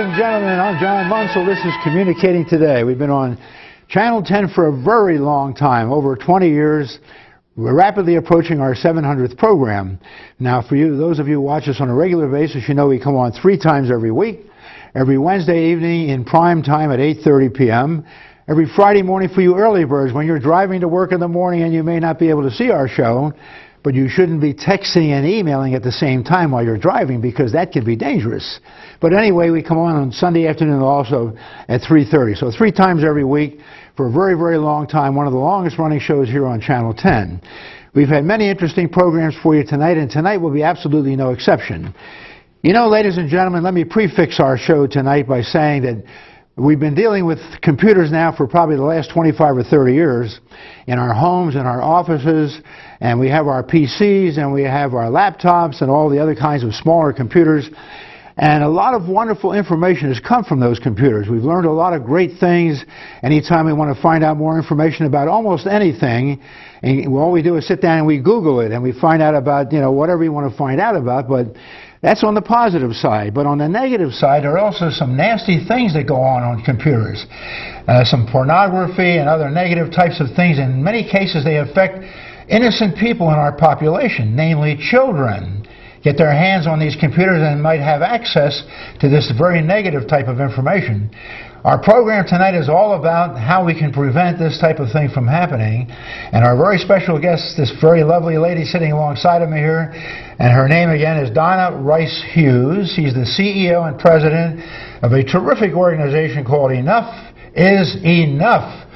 ladies and gentlemen, I'm John Monsul. This is Communicating Today. We've been on Channel 10 for a very long time, over 20 years. We're rapidly approaching our 700th program. Now, for you, those of you who watch us on a regular basis, you know we come on 3 times every week. Every Wednesday evening in prime time at 8:30 p.m. Every Friday morning for you early birds when you're driving to work in the morning and you may not be able to see our show, but you shouldn't be texting and emailing at the same time while you're driving because that can be dangerous. But anyway, we come on Sunday afternoon also at 3:30. So 3 times every week for a very, very long time, one of the longest running shows here on Channel 10. We've had many interesting programs for you tonight, and tonight will be absolutely no exception. You know, ladies and gentlemen, let me prefix our show tonight by saying that we've been dealing with computers now for probably the last 25 or 30 years in our homes, in our offices, and we have our PCs and we have our laptops and all the other kinds of smaller computers. And a lot of wonderful information has come from those computers. We've learned a lot of great things. Anytime we want to find out more information about almost anything, and all we do is sit down and we Google it and we find out about, whatever we want to find out about. But that's on the positive side. But on the negative side, there are also some nasty things that go on computers. Some pornography and other negative types of things. In many cases, they affect innocent people in our population, namely children. Get their hands on these computers and might have access to this very negative type of information. Our program tonight is all about how we can prevent this type of thing from happening. And our very special guest, this very lovely lady sitting alongside of me here, and her name again is Donna Rice Hughes. She's the CEO and president of a terrific organization called Enough is Enough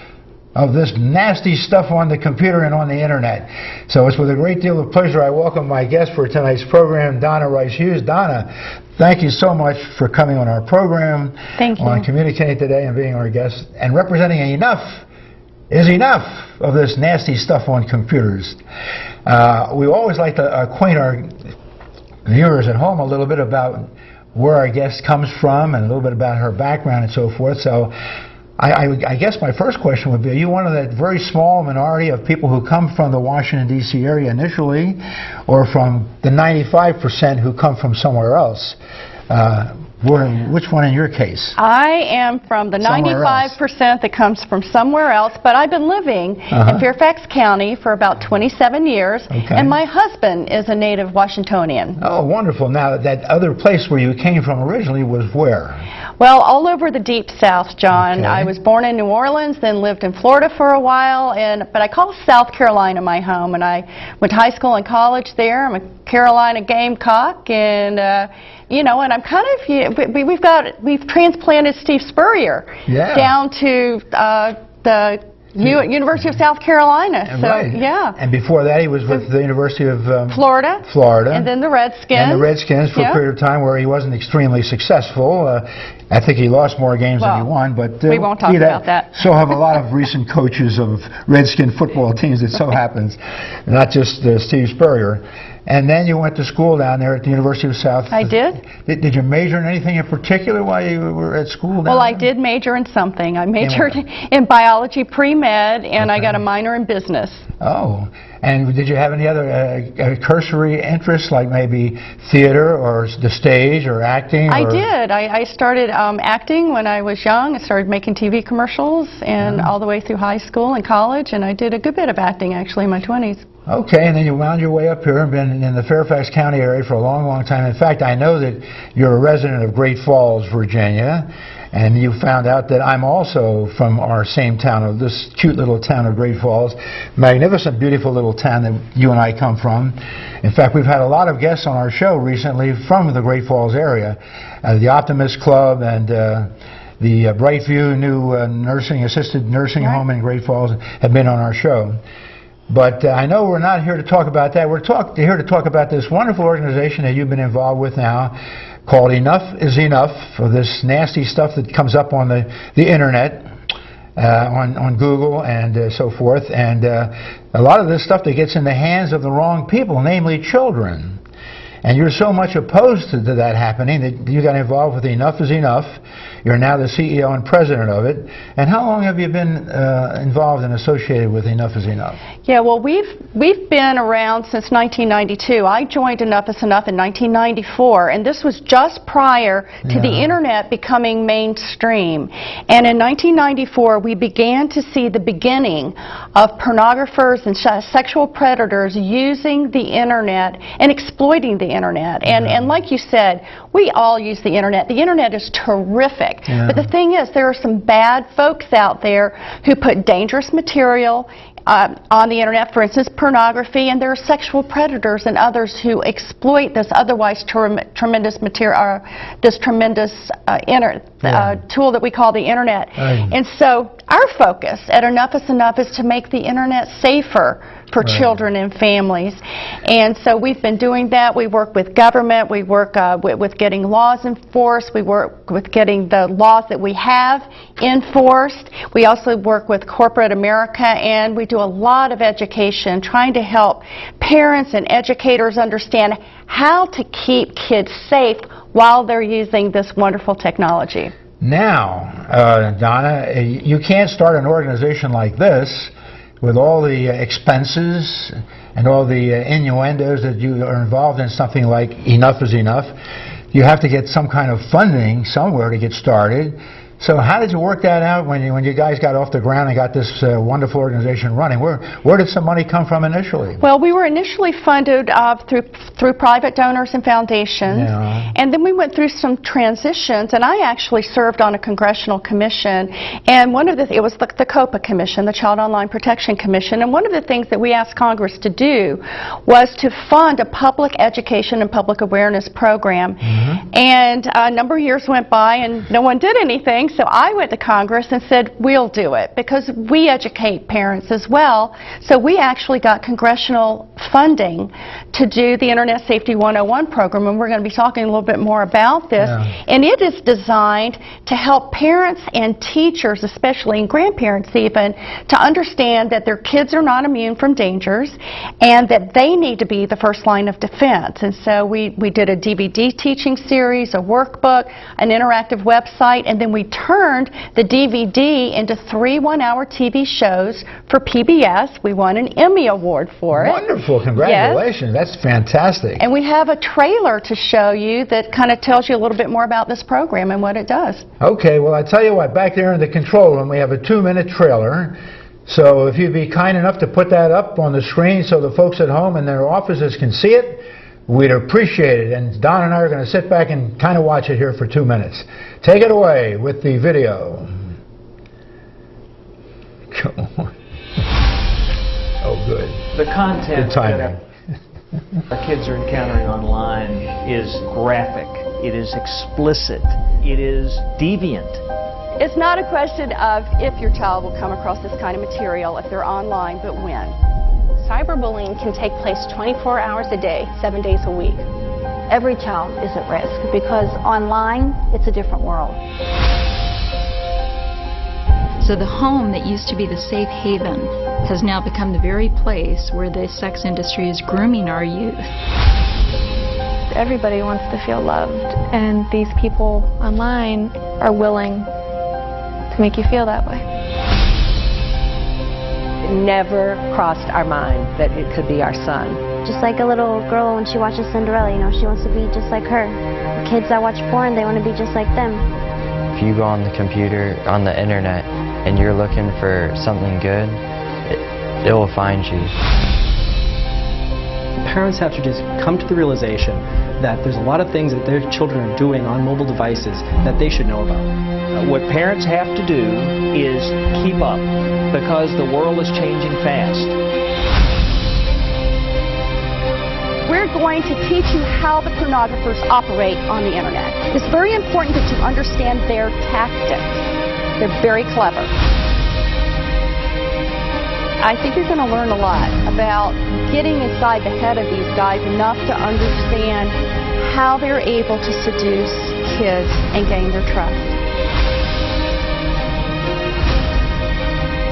of this nasty stuff on the computer and on the internet. So it's with a great deal of pleasure I welcome my guest for tonight's program, Donna Rice Hughes. Donna, thank you so much for coming on our program. Thank you. On Communicating Today and being our guest and representing Enough is Enough of this nasty stuff on computers. We always like to acquaint our viewers at home a little bit about where our guest comes from and a little bit about her background and so forth. So I guess my first question would be, are you one of that very small minority of people who come from the Washington, D.C. area initially, or from the 95% who come from somewhere else? Which one in your case? I am from the 95% that comes from somewhere else, but I've been living in Fairfax County for about 27 years, and my husband is a native Washingtonian. Oh, wonderful. Now, that other place where you came from originally was where? Well, all over the Deep South, John. I was born in New Orleans, then lived in Florida for a while, but I call South Carolina my home, and I went to high school and college there. I'm a Carolina Gamecock, and and I'm kind of, we've transplanted Steve Spurrier down to the University of South Carolina. So, yeah. And before that, he was with the University of Florida. And then the Redskins. And the Redskins for a period of time where he wasn't extremely successful. I think he lost more games than he won, but we won't talk about that. So have a lot of recent coaches of Redskin football teams. It so happens, not just Steve Spurrier. And then you went to school down there at the University of South. I did. Did you major in anything in particular while you were at school down there? Well, I did major in something. I majored in biology pre-med, and I got a minor in business. Oh. And did you have any other cursory interests, like maybe theater or the stage or acting? I did. I started acting when I was young. I started making TV commercials and all the way through high school and college, and I did a good bit of acting, actually, in my 20s. Okay, and then you wound your way up here and been in the Fairfax County area for a long, long time. In fact, I know that you're a resident of Great Falls, Virginia, and you found out that I'm also from our same town, of this cute little town of Great Falls. Magnificent, beautiful little town that you and I come from. In fact, we've had a lot of guests on our show recently from the Great Falls area. The Optimist Club and the Brightview new assisted nursing home in Great Falls have been on our show. But I know we're not here to talk about that. We're here to talk about this wonderful organization that you've been involved with now called Enough is Enough, for this nasty stuff that comes up on the internet, on Google and so forth. And a lot of this stuff that gets in the hands of the wrong people, namely children. And you're so much opposed to that happening that you got involved with Enough is Enough. You're now the CEO and president of it. And how long have you been involved and associated with Enough is Enough? Yeah, well, we've been around since 1992. I joined Enough is Enough in 1994, and this was just prior to the Internet becoming mainstream. And in 1994, we began to see the beginning of pornographers and sexual predators using the Internet and exploiting the Internet. And like you said, we all use the Internet. The Internet is terrific. But the thing is, there are some bad folks out there who put dangerous material on the Internet, for instance, pornography, and there are sexual predators and others who exploit this otherwise tremendous material, this tremendous tool that we call the Internet. And so our focus at Enough is Enough is to make the Internet safer for children and families. And so we've been doing that. We work with government. We work with getting laws enforced. We work with getting the laws that we have enforced. We also work with corporate America, and we do a lot of education trying to help parents and educators understand how to keep kids safe while they're using this wonderful technology. Now, Donna, you can't start an organization like this with all the expenses and all the innuendos that you are involved in something like Enough is Enough. You have to get some kind of funding somewhere to get started. So how did you work that out when you guys got off the ground and got this wonderful organization running? Where did some money come from initially? Well, we were initially funded through private donors and foundations, and then we went through some transitions, and I actually served on a congressional commission, and it was the COPA Commission, the Child Online Protection Commission, and one of the things that we asked Congress to do was to fund a public education and public awareness program. And a number of years went by and no one did anything. So I went to Congress and said, we'll do it, because we educate parents as well. So we actually got congressional funding to do the Internet Safety 101 program, and we're going to be talking a little bit more about this. And it is designed to help parents and teachers, especially, and grandparents even, to understand that their kids are not immune from dangers and that they need to be the first line of defense. And so we did a DVD teaching series, a workbook, an interactive website, and then we turned the DVD into 3 one-hour TV shows for PBS. We won an Emmy Award for it. Wonderful. Congratulations. Yes. That's fantastic. And we have a trailer to show you that kind of tells you a little bit more about this program and what it does. Okay. Well, I tell you what, back there in the control room, we have a 2-minute trailer. So if you'd be kind enough to put that up on the screen so the folks at home in their offices can see it, we'd appreciate it. And Don and I are going to sit back and kind of watch it here for 2 minutes. Take it away with the video. Come on. Oh, good. The content that our kids are encountering online is graphic. It is explicit. It is deviant. It's not a question of if your child will come across this kind of material, if they're online, but when. Cyberbullying can take place 24 hours a day, 7 days a week. Every child is at risk because online, it's a different world. So the home that used to be the safe haven has now become the very place where the sex industry is grooming our youth. Everybody wants to feel loved, and these people online are willing to make you feel that way. It never crossed our mind that it could be our son. Just like a little girl when she watches Cinderella, you know, she wants to be just like her. The kids that watch porn, they want to be just like them. If you go on the computer, on the internet, and you're looking for something good, it will find you. Parents have to just come to the realization that there's a lot of things that their children are doing on mobile devices that they should know about. What parents have to do is keep up, because the world is changing fast. We're going to teach you how the pornographers operate on the Internet. It's very important that you understand their tactics. They're very clever. I think you're going to learn a lot about getting inside the head of these guys enough to understand how they're able to seduce kids and gain their trust.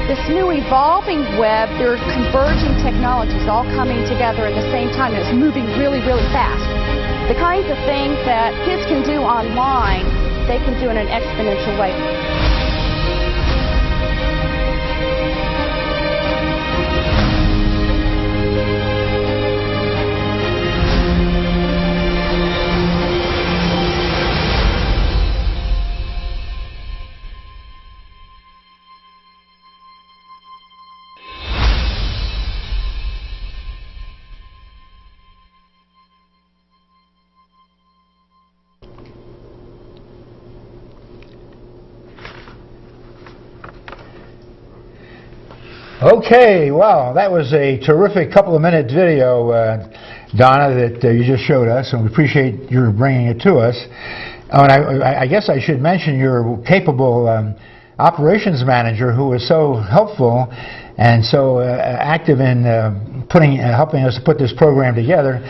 this new evolving web, there are converging technologies all coming together at the same time, and it's moving really, really fast. The kinds of things that kids can do online, they can do in an exponential way. Okay, wow, that was a terrific couple of minute video, Donna, that you just showed us, and we appreciate your bringing it to us. And I guess I should mention your capable operations manager who was so helpful and so active in helping us to put this program together.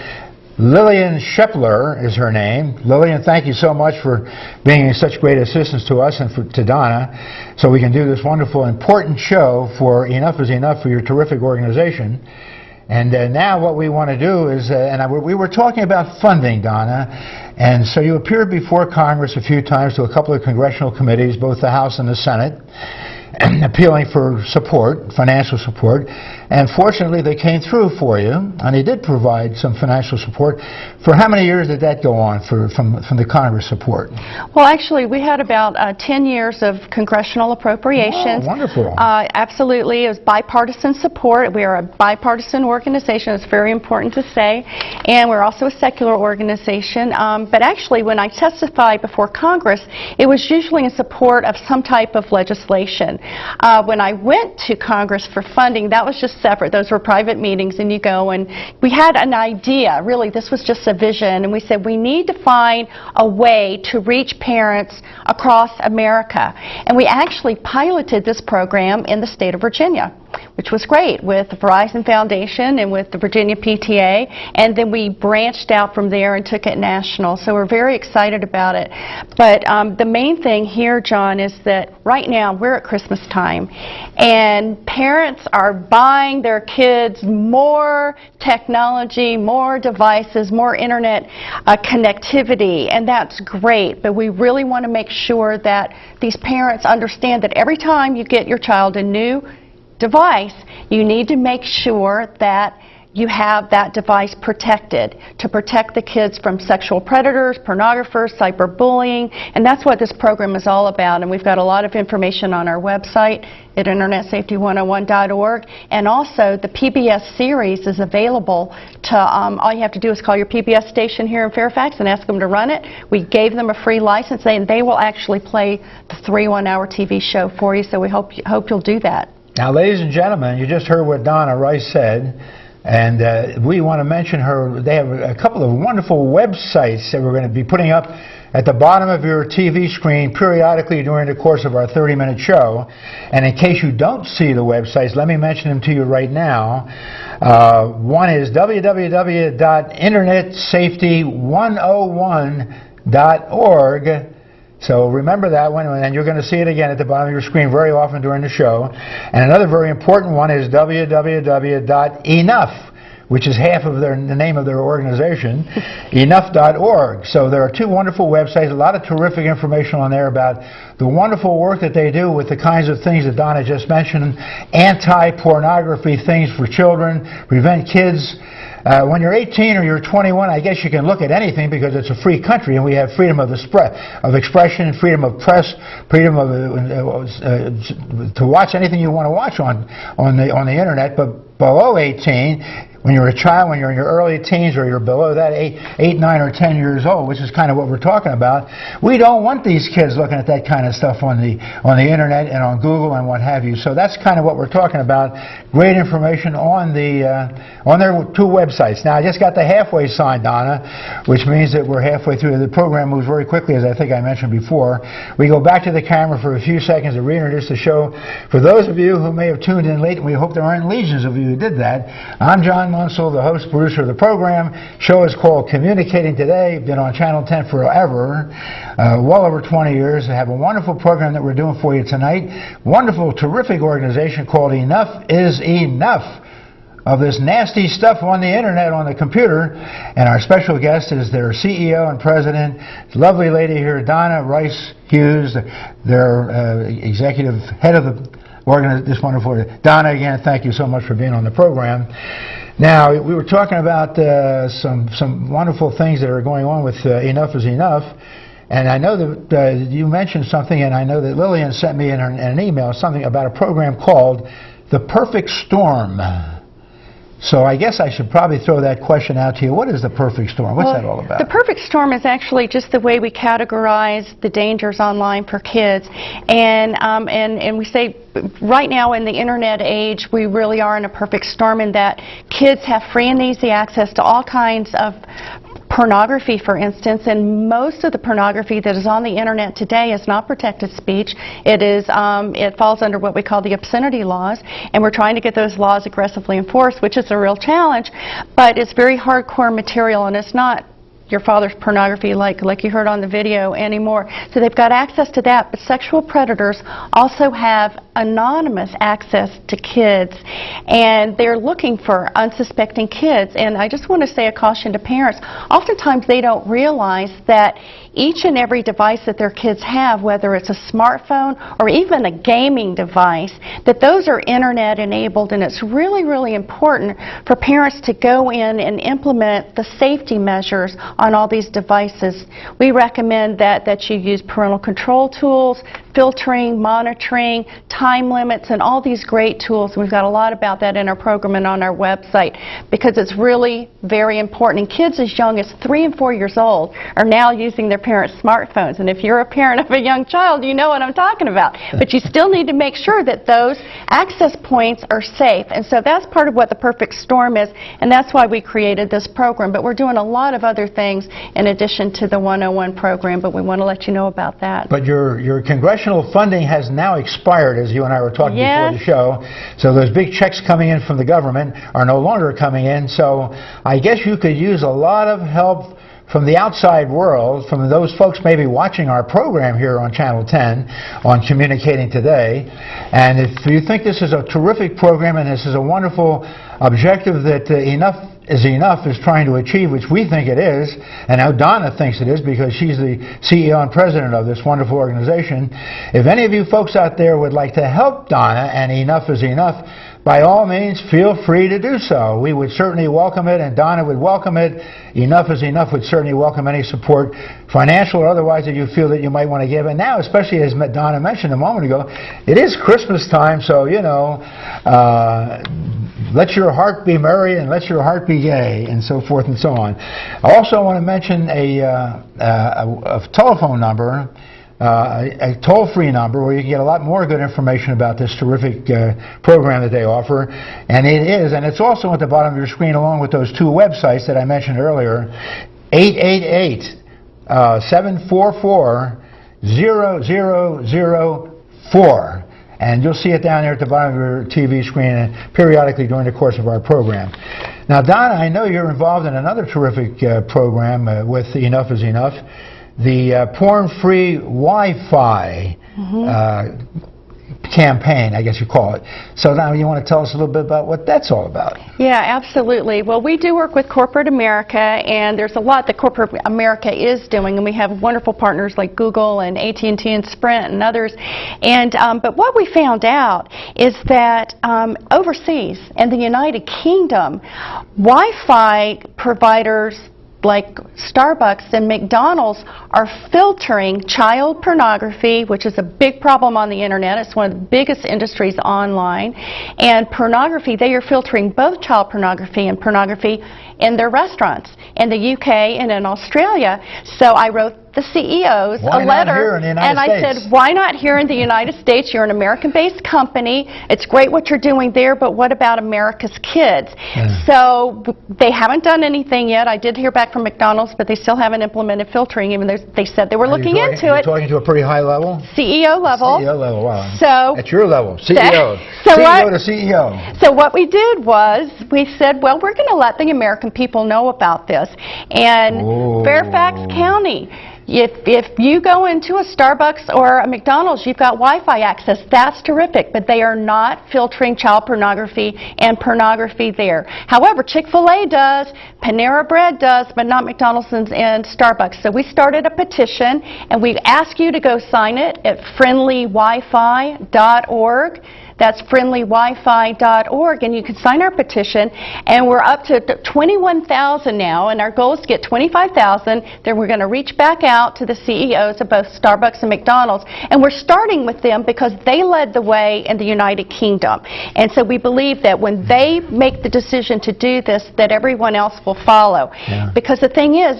Lillian Shepler is her name. Lillian, thank you so much for being such great assistance to us and to Donna, so we can do this wonderful, important show for Enough is Enough for your terrific organization. And now what we want to do is, we were talking about funding, Donna, and so you appeared before Congress a few times to a couple of congressional committees, both the House and the Senate, appealing for support, financial support, and fortunately they came through for you, and they did provide some financial support. For how many years did that go on from the Congress support? Well, actually, we had about 10 years of congressional appropriations. Oh, wonderful. Absolutely. It was bipartisan support. We are a bipartisan organization. It's very important to say. And we're also a secular organization. But actually, when I testified before Congress, it was usually in support of some type of legislation. When I went to Congress for funding, that was just separate. Those were private meetings, and you go, and we had an idea. Really, this was just a vision, and we said we need to find a way to reach parents across America. And we actually piloted this program in the state of Virginia, which was great, with the Verizon Foundation and with the Virginia PTA, and then we branched out from there and took it national. So we're very excited about it. But the main thing here, John, is that right now we're at Christmas time, and parents are buying their kids more technology, more devices, more internet connectivity, and that's great. But we really want to make sure that these parents understand that every time you get your child a new device, you need to make sure that you have that device protected to protect the kids from sexual predators, pornographers, cyberbullying, and that's what this program is all about. And we've got a lot of information on our website at InternetSafety101.org, and also the PBS series is available to, all you have to do is call your PBS station here in Fairfax and ask them to run it. We gave them a free license, and they will actually play the 3 one-hour TV show for you, so we hope you'll do that. Now, ladies and gentlemen, you just heard what Donna Rice said, and we want to mention her. They have a couple of wonderful websites that we're going to be putting up at the bottom of your TV screen periodically during the course of our 30-minute show. And in case you don't see the websites, let me mention them to you right now. One is www.internetsafety101.org. So remember that one, and you're going to see it again at the bottom of your screen very often during the show. And another very important one is www.enough, which is half of the name of their organization, enough.org. So there are 2 wonderful websites, a lot of terrific information on there about the wonderful work that they do with the kinds of things that Donna just mentioned, anti-pornography things for children, prevent kids. When you're 18 or you're 21, I guess you can look at anything because it's a free country, and we have freedom of expression, freedom of press, freedom of to watch anything you want to watch on the internet. But below 18, when you're a child, when you're in your early teens, or you're below that, 8, 9, or 10 years old, which is kind of what we're talking about, we don't want these kids looking at that kind of stuff on the internet and on Google and what have you. So that's kind of what we're talking about. Great information on their 2 websites. Now, I just got the halfway sign, Donna, which means that we're halfway through. The program moves very quickly, as I think I mentioned before. We go back to the camera for a few seconds to reintroduce the show. For those of you who may have tuned in late, and we hope there aren't legions of you who did that. I'm John Monsul, the host, producer of the program. Show is called Communicating Today. Been on Channel 10 forever, well over 20 years. I have a wonderful program that we're doing for you tonight. Wonderful, terrific organization called Enough is Enough of this nasty stuff on the internet, on the computer. And our special guest is their CEO and president, lovely lady here, Donna Rice Hughes, their executive head of the organization. This wonderful Donna, again, thank you so much for being on the program. Now, we were talking about some wonderful things that are going on with Enough is Enough. And I know that you mentioned something, and I know that Lillian sent me in an email something about a program called The Perfect Storm. So I guess I should probably throw that question out to you. What is the perfect storm? What's that all about? The perfect storm is actually just the way we categorize the dangers online for kids. And we say right now in the internet age, we really are in a perfect storm in that kids have free and easy access to all kinds of pornography, for instance, and most of the pornography that is on the internet today is not protected speech. It falls under what we call the obscenity laws, and we're trying to get those laws aggressively enforced, which is a real challenge, but it's very hardcore material, and it's not your father's pornography like you heard on the video anymore. So they've got access to that, but sexual predators also have anonymous access to kids, and they're looking for unsuspecting kids. And I just want to say a caution to parents. Oftentimes they don't realize that each and every device that their kids have, whether it's a smartphone or even a gaming device, that those are internet enabled, and it's really, really important for parents to go in and implement the safety measures on all these devices. We recommend that you use parental control tools, filtering, monitoring, time limits, and all these great tools. We've got a lot about that in our program and on our website because it's really very important. And kids as young as 3 and 4 years old are now using their parents' smartphones. And if you're a parent of a young child, you know what I'm talking about. But you still need to make sure that those access points are safe. And so that's part of what the perfect storm is, and that's why we created this program. But we're doing a lot of other things in addition to the 101 program, but we want to let you know about that. But your congressional funding has now expired, as you and I were talking before the show. So those big checks coming in from the government are no longer coming in. So I guess you could use a lot of help from the outside world, from those folks maybe watching our program here on Channel 10 on Communicating Today. And if you think this is a terrific program and this is a wonderful objective that Enough is Enough is trying to achieve, which we think it is, and now Donna thinks it is because she's the CEO and president of this wonderful organization. If any of you folks out there would like to help Donna and Enough is Enough, by all means, feel free to do so. We would certainly welcome it, and Donna would welcome it. Enough is Enough would certainly welcome any support, financial or otherwise, that you feel that you might want to give. And now, especially as Donna mentioned a moment ago, it is Christmas time, so, you know, let your heart be merry and let your heart be gay, and so forth and so on. I also want to mention a telephone number, a toll-free number where you can get a lot more good information about this terrific program that they offer. And it's also at the bottom of your screen along with those 2 websites that I mentioned earlier, 888-744-0004. And you'll see it down there at the bottom of your TV screen and periodically during the course of our program. Now, Donna, I know you're involved in another terrific program with Enough is Enough, the porn-free Wi-Fi campaign, I guess you call it. So now you want to tell us a little bit about what that's all about. Yeah, absolutely. Well, we do work with corporate America, and there's a lot that corporate America is doing, and we have wonderful partners like Google and AT&T and Sprint and others. And but what we found out is that overseas in the United Kingdom, Wi-Fi providers like Starbucks and McDonald's are filtering child pornography, which is a big problem on the internet. It's one of the biggest industries online. And pornography, they are filtering both child pornography and pornography in their restaurants in the UK and in Australia. So I wrote the CEOs Why a not letter, here in the United and I States? said, why not here in the United States? You're an American-based company. It's great what you're doing there, but what about America's kids? So they haven't done anything yet. I did hear back from McDonald's, but they still haven't implemented filtering, even though they said they were looking into You're it. talking to a pretty high level? CEO level. CEO level, wow. So at your level, CEO. So CEO to CEO. So what we did was we said, well, we're going to let the American people know about this. And Fairfax County, if you go into a Starbucks or a McDonald's, you've got Wi-Fi access. That's terrific, but they are not filtering child pornography and pornography there. However, Chick-fil-A does, Panera Bread does, but not McDonald's and Starbucks. So we started a petition, and we ask you to go sign it at friendlywifi.org. That's friendlywifi.org, and you can sign our petition, and we're up to 21,000 now, and our goal is to get 25,000. Then we're going to reach back out to the CEOs of both Starbucks and McDonald's, and we're starting with them because they led the way in the United Kingdom. And so we believe that when they make the decision to do this, that everyone else will follow. Yeah. Because the thing is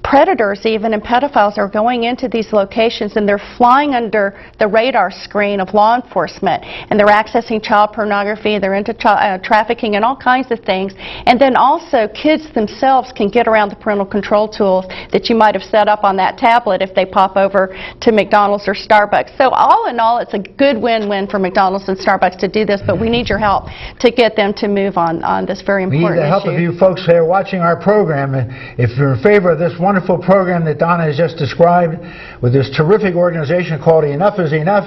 predators, even, and pedophiles are going into these locations, and they're flying under the radar screen of law enforcement, and they're accessing child pornography, they're into trafficking and all kinds of things. And then also kids themselves can get around the parental control tools that you might have set up on that tablet if they pop over to McDonald's or Starbucks. So all in all, it's a good win-win for McDonald's and Starbucks to do this, but we need your help to get them to move on this very important issue. We need the help of you folks here watching our program. If you're in favor of this wonderful program that Donna has just described with this terrific organization called Enough is Enough,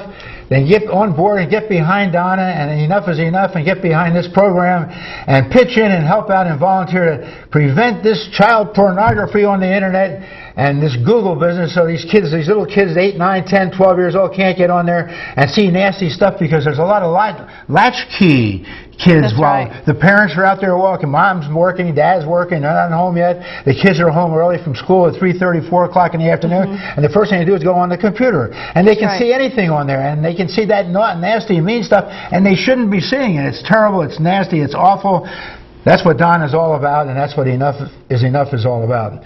then get on board and get behind Donna and Enough is Enough and get behind this program and pitch in and help out and volunteer to prevent this child pornography on the internet and this Google business, so these kids, these little kids 8, 9, 10, 12 years old can't get on there and see nasty stuff, because there's a lot of latchkey kids. That's while right. The parents are out there walking, mom's working, dad's working, they're not home yet, the kids are home early from school at 3:30, 4 o'clock in the afternoon, and the first thing they do is go on the computer, and they can see anything on there, and they can see that nasty, mean stuff, and they shouldn't be seeing it. It's terrible, it's nasty, it's awful. That's what Donna's all about, and that's what Enough is Enough is all about.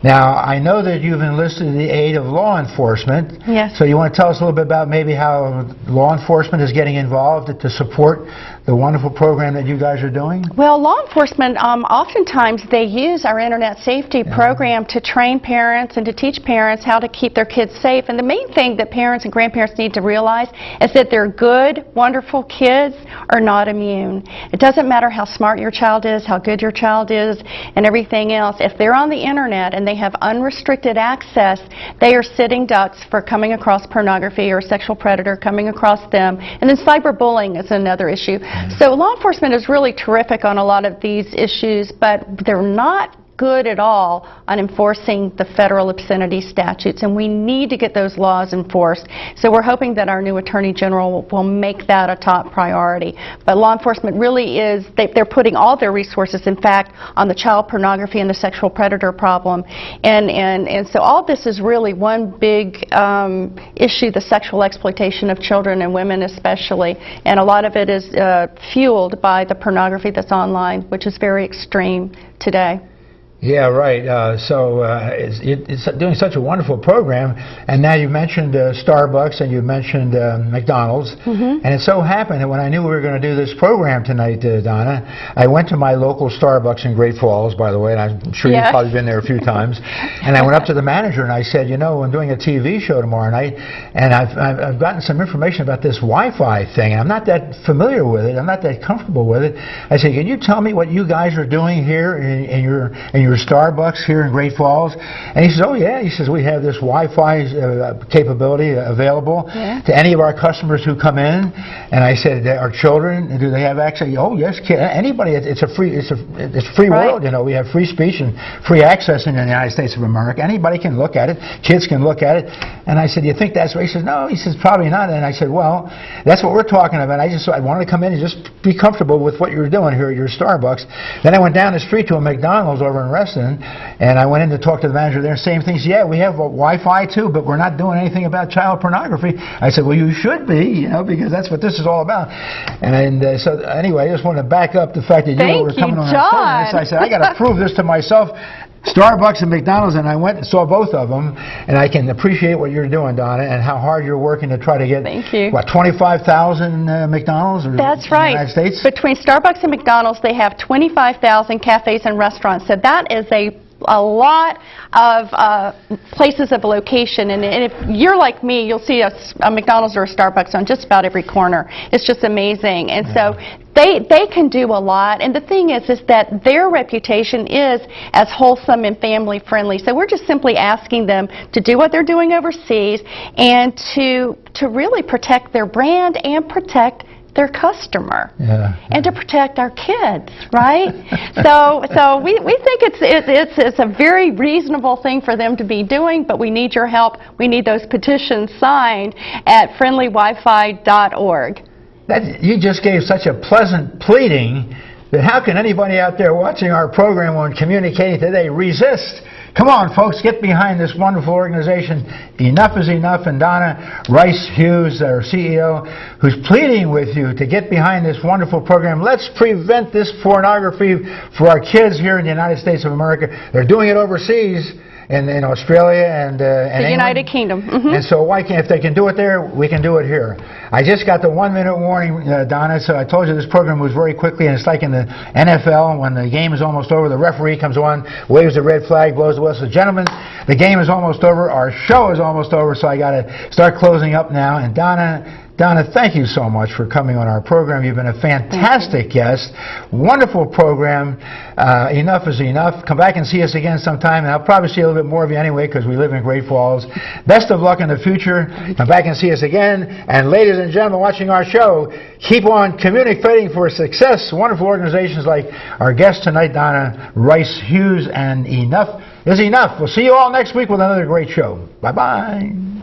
Now, I know that you've enlisted the aid of law enforcement. Yes. So you want to tell us a little bit about maybe how law enforcement is getting involved to support the wonderful program that you guys are doing? Well, law enforcement, oftentimes they use our Internet safety program to train parents and to teach parents how to keep their kids safe. And the main thing that parents and grandparents need to realize is that their good, wonderful kids are not immune. It doesn't matter how smart your child is, how good your child is, and everything else. If they're on the Internet and they have unrestricted access, they are sitting ducks for coming across pornography or a sexual predator coming across them. And then cyberbullying is another issue. So law enforcement is really terrific on a lot of these issues, but they're not good at all on enforcing the federal obscenity statutes, and we need to get those laws enforced. So we're hoping that our new Attorney General will make that a top priority. But law enforcement really is, they're putting all their resources, in fact, on the child pornography and the sexual predator problem. And so all this is really one big issue, the sexual exploitation of children and women especially. And a lot of it is fueled by the pornography that's online, which is very extreme today. Yeah, right. It's doing such a wonderful program, and now you mentioned Starbucks and you mentioned McDonald's, and it so happened that when I knew we were going to do this program tonight, Donna, I went to my local Starbucks in Great Falls, by the way, and I'm sure you've probably been there a few times, and I went up to the manager and I said, you know, I'm doing a TV show tomorrow night, and I've gotten some information about this Wi-Fi thing, and I'm not that familiar with it, I'm not that comfortable with it. I said, can you tell me what you guys are doing here in your Starbucks here in Great Falls? And he says, oh yeah, he says, we have this Wi-Fi capability available to any of our customers who come in. And I said, our children, do they have access? Oh yes, anybody. It's free world, you know. We have free speech and free access in the United States of America. Anybody can look at it. Kids can look at it. And I said, you think that's what? He says, no. He says, probably not. And I said, well, that's what we're talking about. I wanted to come in and just be comfortable with what you're doing here at your Starbucks. Then I went down the street to a McDonald's over in Reston, and I went in to talk to the manager there. Same things. Yeah, we have Wi-Fi too, but we're not doing anything about child pornography. I said, well, you should be, you know, because that's what this is all about. And so anyway, I just wanted to back up the fact that you were coming on our program. So I said, I got to prove this to myself. Starbucks and McDonald's, and I went and saw both of them, and I can appreciate what you're doing, Donna, and how hard you're working to try to get, Thank you. what, 25,000 McDonald's That's right. in the United States? Between Starbucks and McDonald's, they have 25,000 cafes and restaurants. So that is a lot of places of location, and if you're like me, you'll see a McDonald's or a Starbucks on just about every corner. It's just amazing, and so they can do a lot. And the thing is that their reputation is as wholesome and family friendly. So we're just simply asking them to do what they're doing overseas and to really protect their brand and protect their customer, and to protect our kids, right? so we think it's a very reasonable thing for them to be doing, but we need your help. We need those petitions signed at friendlywifi.org. You just gave such a pleasant pleading that how can anybody out there watching our program on Communicating Today resist? Come on, folks, get behind this wonderful organization. Enough is enough, and Donna Rice Hughes, our CEO, who's pleading with you to get behind this wonderful program. Let's prevent this pornography for our kids here in the United States of America. They're doing it overseas. In Australia and the United Kingdom. And so why can't, if they can do it there, we can do it here. I just got the 1-minute warning, Donna, so I told you this program moves very quickly, and it's like in the NFL, when the game is almost over, the referee comes on, waves the red flag, blows the whistle. Gentlemen, the game is almost over, our show is almost over, so I got to start closing up now. And Donna, thank you so much for coming on our program. You've been a fantastic guest. Wonderful program. Enough is enough. Come back and see us again sometime, and I'll probably see a little bit more of you anyway because we live in Great Falls. Best of luck in the future. Come back and see us again. And ladies and gentlemen watching our show, keep on communicating for success. Wonderful organizations like our guest tonight, Donna Rice Hughes, and Enough is Enough. We'll see you all next week with another great show. Bye-bye.